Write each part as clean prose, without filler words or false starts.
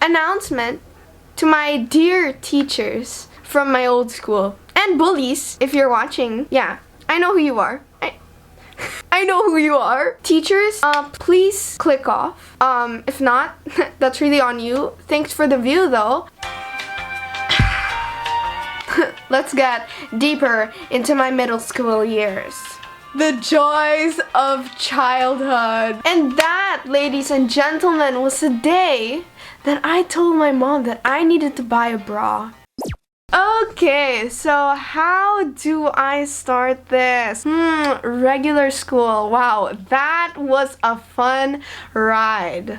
announcement to my dear teachers from my old school. And bullies, if you're watching. Yeah, I know who you are. I know who you are. Teachers, please click off. If not, that's really on you. Thanks for the view though. Let's get deeper into my middle school years. The joys of childhood. And that, ladies and gentlemen, was the day that I told my mom that I needed to buy a bra. Okay, so how do I start this? Regular school. Wow, that was a fun ride.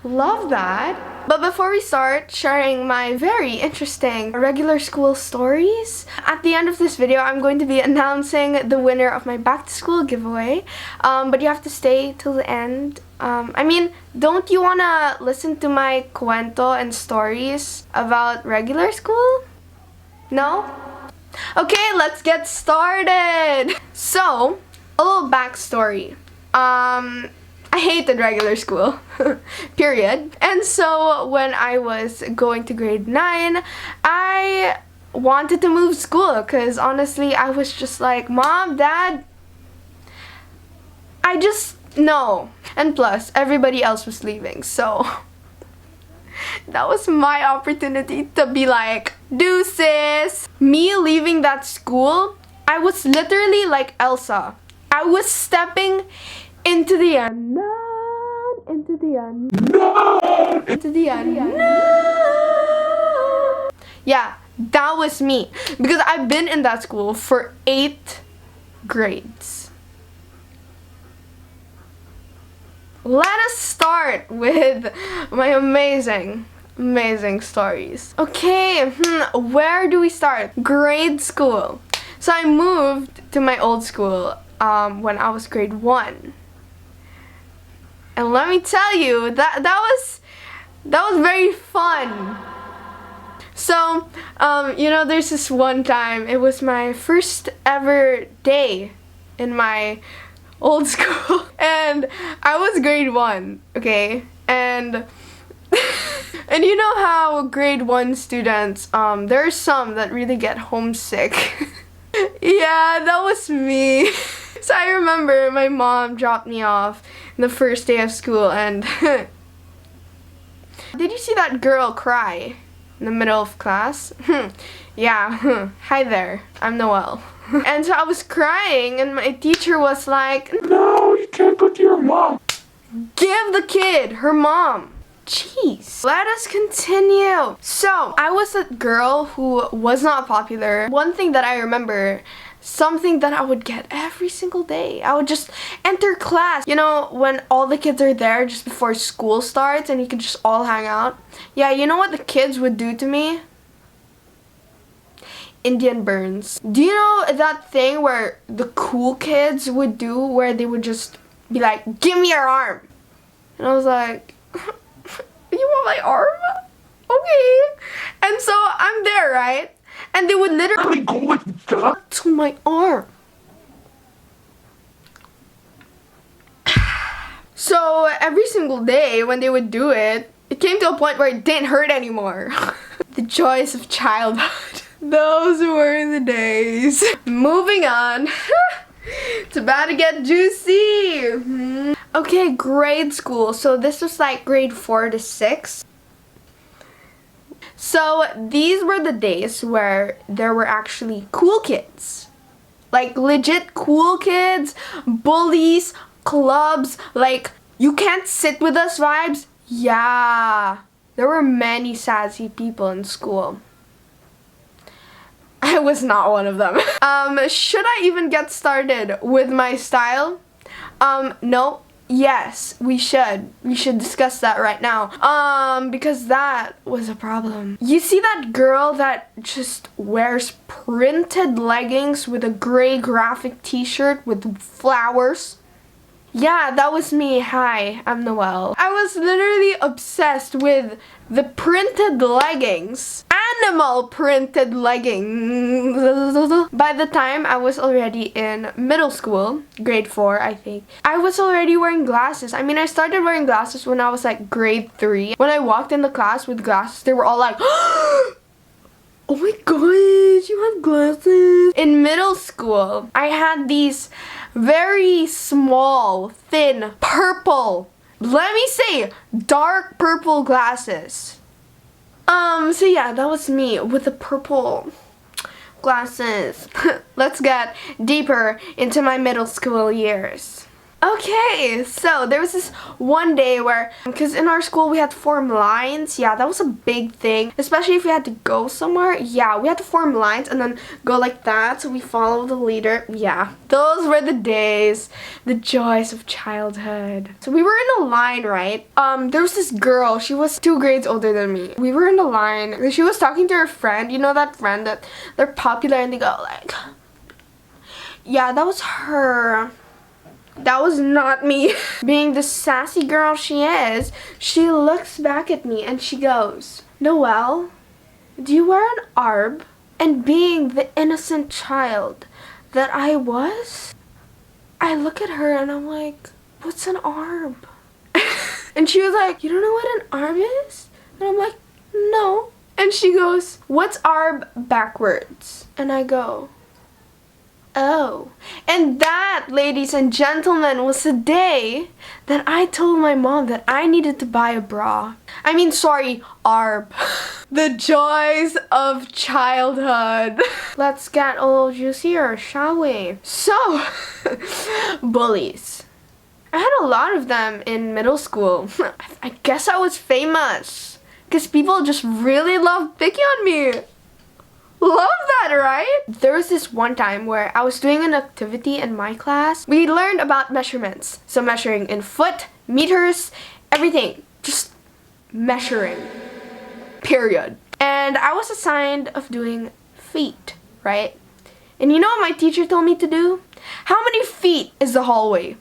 Love that. But before we start sharing my very interesting regular school stories, at the end of this video, I'm going to be announcing the winner of my back to school giveaway. But you have to stay till the end. I mean, don't you want to listen to my cuento and stories about regular school? No? Okay, let's get started. So, a little backstory. I hated regular school, period. And so when I was going to grade 9, I wanted to move school because honestly, I was just like, Mom, Dad, no. And plus, everybody else was leaving, so that was my opportunity to be like, deuces. Me leaving that school, I was literally like Elsa. I was stepping into the unknown, into the unknown, into the unknown. Yeah, that was me. Because I've been in that school for 8 grades. Let us start with my amazing stories. Okay, where do we start? Grade school. So I moved to my old school when I was grade 1. And let me tell you, that was very fun. So, you know, there's this one time, it was my first ever day in my old school. And I was grade 1, okay? And and you know how grade 1 students, there are some that really get homesick. Yeah, that was me. So I remember my mom dropped me off the first day of school and did you see that girl cry in the middle of class? Yeah, hi there, I'm Noelle. And so I was crying and my teacher was like, no, you can't go to your mom. Give the kid her mom. Jeez. Let us continue. So, I was a girl who was not popular. One thing that I remember, something that I would get every single day. I would just enter class. You know, when all the kids are there just before school starts and you can just all hang out. Yeah, you know what the kids would do to me? Indian burns. Do you know that thing where the cool kids would do where they would just be like, give me your arm? And I was like, you want my arm? Okay. And so I'm there, right? And they would literally go like that to my arm. So every single day when they would do it, it came to a point where it didn't hurt anymore. The joys of childhood. Those were the days. Moving on. It's about to get juicy. Okay, grade school. So this was like grade 4 to 6. So these were the days where there were actually cool kids. Like legit cool kids, bullies, clubs, like you can't sit with us vibes. Yeah, there were many sassy people in school. I was not one of them. Should I even get started with my style? No. Yes, we should. We should discuss that right now. Because that was a problem. You see that girl that just wears printed leggings with a gray graphic t-shirt with flowers? Yeah, that was me. Hi, I'm Noelle. I was literally obsessed with the printed leggings and animal printed leggings. By the time I was already in middle school, grade 4 I think, I was already wearing glasses. I mean, I started wearing glasses when I was like grade 3. When I walked in the class with glasses, they were all like, oh my gosh, you have glasses. In middle school, I had these very small, thin, purple, let me say, dark purple glasses. So yeah, that was me with the purple glasses. Let's get deeper into my middle school years. Okay, so there was this one day where, because in our school we had to form lines. Yeah, that was a big thing, especially if we had to go somewhere. Yeah, we had to form lines and then go like that so we follow the leader. Yeah, those were the days, the joys of childhood. So we were in a line, right? There was this girl, she was 2 grades older than me. We were in a line, she was talking to her friend, you know that friend that they're popular and they go like, yeah, that was her. That was not me. Being the sassy girl she is, she looks back at me and she goes, Noelle, do you wear an arb? And being the innocent child that I was, I look at her and I'm like, what's an arb? And she was like, you don't know what an arb is? And I'm like, no. And she goes, what's arb backwards? And I go, oh. And that, ladies and gentlemen, was the day that I told my mom that I needed to buy a bra. I mean, sorry, arb. The joys of childhood. Let's get a little juicier, shall we? So, bullies. I had a lot of them in middle school. I guess I was famous because people just really loved picking on me. Love that, right? There was this one time where I was doing an activity in my class. We learned about measurements. So measuring in foot, meters, everything. Just measuring. Period. And I was assigned of doing feet, right? And you know what my teacher told me to do? How many feet is the hallway?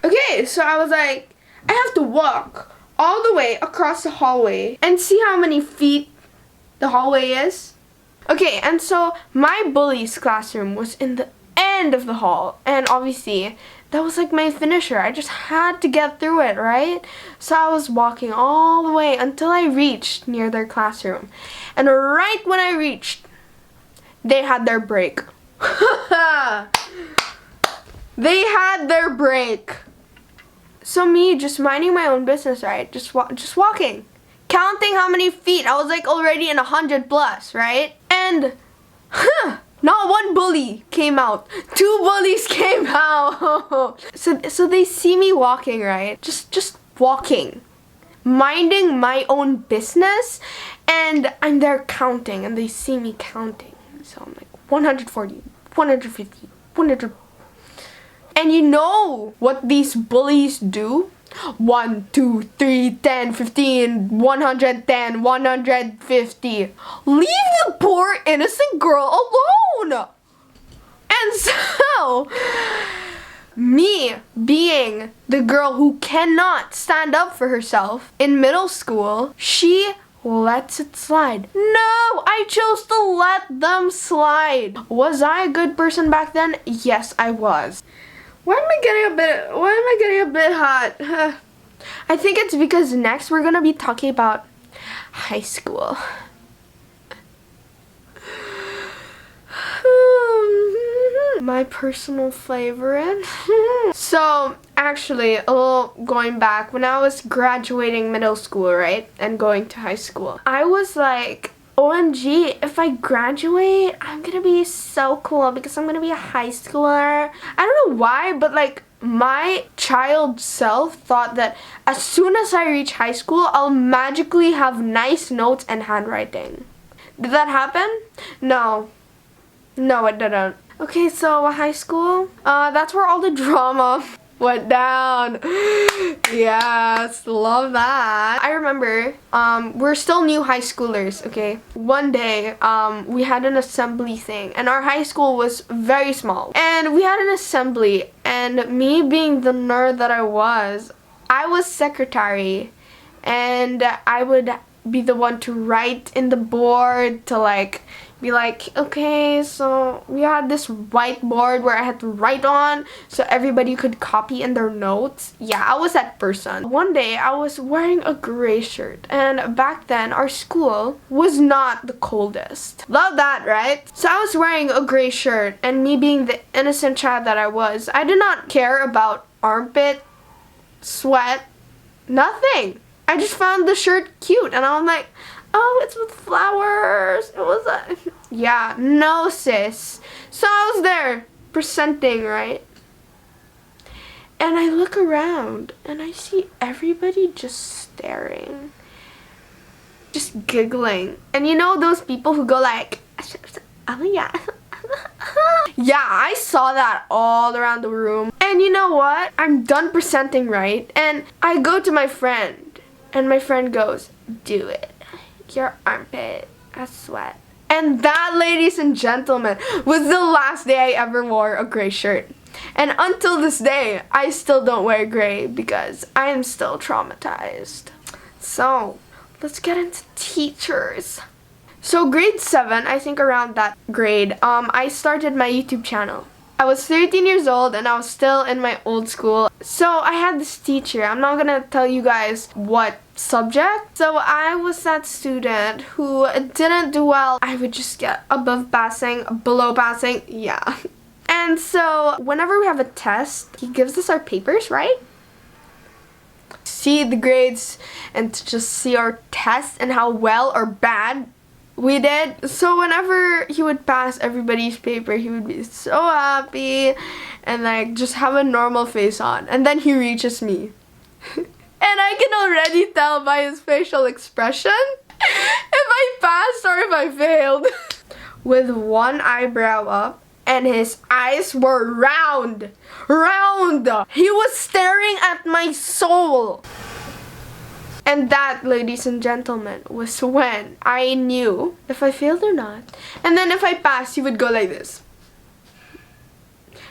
Okay, so I was like, I have to walk all the way across the hallway and see how many feet the hallway is. Okay, and so my bully's classroom was in the end of the hall, and obviously that was like my finisher. I just had to get through it, right? So I was walking all the way until I reached near their classroom, and right when I reached, they had their break. They had their break. So me just minding my own business, right? Just walking. Counting how many feet. I was like already in 100 plus, right? And not one bully came out. 2 bullies came out. So they see me walking, right? Just walking. Minding my own business. And I'm there counting and they see me counting. So I'm like 140, 150, 100. And you know what these bullies do? 1, 2, 3, 10, 15, 110, 150. Leave the poor innocent girl alone! And so, me being the girl who cannot stand up for herself in middle school, she lets it slide. No, I chose to let them slide. Was I a good person back then? Yes, I was. Why am I getting a bit hot? I think it's because next we're gonna be talking about high school. My personal favorite. So actually, a little going back, when I was graduating middle school, right, and going to high school, I was like, OMG, if I graduate, I'm gonna be so cool because I'm gonna be a high schooler. I don't know why, but like my child self thought that as soon as I reach high school, I'll magically have nice notes and handwriting. Did that happen? No. No, it didn't. Okay, so high school, that's where all the drama went down. Yes, love that. I remember, we're still new high schoolers, okay? One day, we had an assembly thing, and our high school was very small. And we had an assembly, and me being the nerd that I was secretary. and I would be the one to write in the board, to like be like, okay, so we had this whiteboard where I had to write on so everybody could copy in their notes. Yeah, I was that person. One day I was wearing a gray shirt, and back then our school was not the coldest. Love that, right? So I was wearing a gray shirt, and me being the innocent child that I was, I did not care about armpit, sweat, nothing. I just found the shirt cute, and I was like, oh, it's with flowers. It was a... Yeah, no sis. So I was there, presenting, right? And I look around, and I see everybody just staring. Just giggling. And you know those people who go like, oh yeah. Yeah, I saw that all around the room. And you know what? I'm done presenting, right? And I go to my friend, and my friend goes, do it. Your armpit has sweat. And that, ladies and gentlemen, was the last day I ever wore a gray shirt. And until this day, I still don't wear gray because I am still traumatized. So, let's get into teachers. So grade 7, I think around that grade, I started my YouTube channel. I was 13 years old and I was still in my old school. So I had this teacher. I'm not gonna tell you guys what subject. So I was that student who didn't do well. I would just get above passing, below passing, yeah. And so whenever we have a test, he gives us our papers, right? See the grades and to just see our test and how well or bad we did. So whenever he would pass everybody's paper, he would be so happy and like just have a normal face on. And then he reaches me. And I can already tell by his facial expression if I passed or if I failed. With one eyebrow up and his eyes were round. Round! He was staring at my soul. And that, ladies and gentlemen, was when I knew if I failed or not. And then if I passed, he would go like this.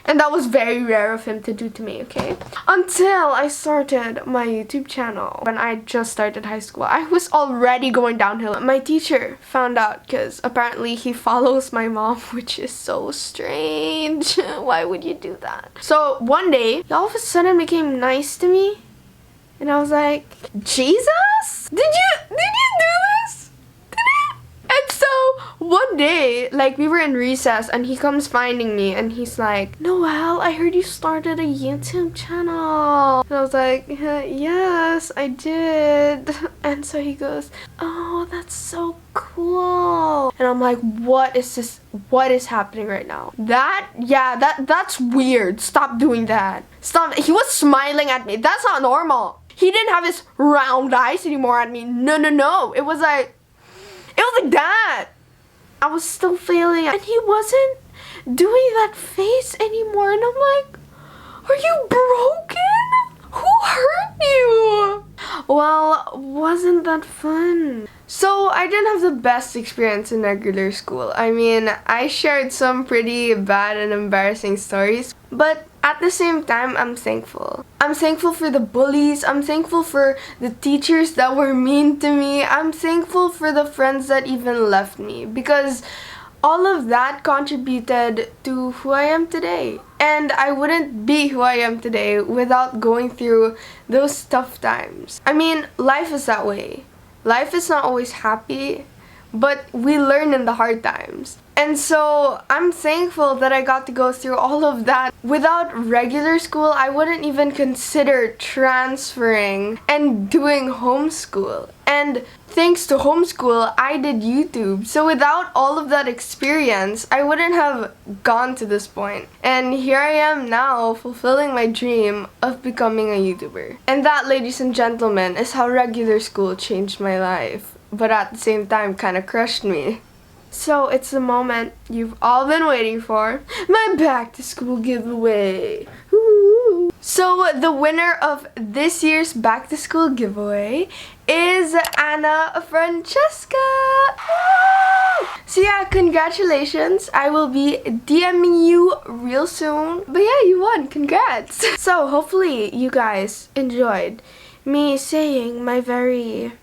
And that was very rare of him to do to me, okay? Until I started my YouTube channel. When I just started high school, I was already going downhill. My teacher found out because apparently he follows my mom, which is so strange. Why would you do that? So one day, he all of a sudden became nice to me. And I was like, Jesus? Did you do this? And so one day, like we were in recess and he comes finding me and he's like, Noelle, I heard you started a YouTube channel. And I was like, yes, I did. And so he goes, oh, that's so cool. And I'm like, what is this? What is happening right now? That's weird. Stop doing that. Stop. He was smiling at me. That's not normal. He didn't have his round eyes anymore at me. No. It was like that. I was still failing and he wasn't doing that face anymore. And I'm like, are you broken? Who hurt you? Well, wasn't that fun? So I didn't have the best experience in regular school. I mean, I shared some pretty bad and embarrassing stories, but at the same time, I'm thankful. I'm thankful for the bullies. I'm thankful for the teachers that were mean to me. I'm thankful for the friends that even left me because all of that contributed to who I am today. And I wouldn't be who I am today without going through those tough times. I mean, life is that way. Life is not always happy, but we learn in the hard times. And so I'm thankful that I got to go through all of that. Without regular school, I wouldn't even consider transferring and doing homeschool. And thanks to homeschool, I did YouTube. So without all of that experience, I wouldn't have gone to this point. And here I am now, fulfilling my dream of becoming a YouTuber. And that, ladies and gentlemen, is how regular school changed my life. But at the same time, kind of crushed me. So it's the moment you've all been waiting for, my back to school giveaway. Ooh. So the winner of this year's back to school giveaway is Anna Francesca. Woo! So yeah, congratulations. I will be DMing you real soon. But yeah, you won. Congrats. So hopefully you guys enjoyed me saying my very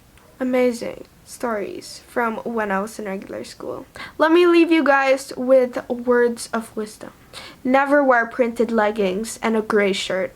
amazing stories from when I was in regular school. Let me leave you guys with words of wisdom. Never wear printed leggings and a gray shirt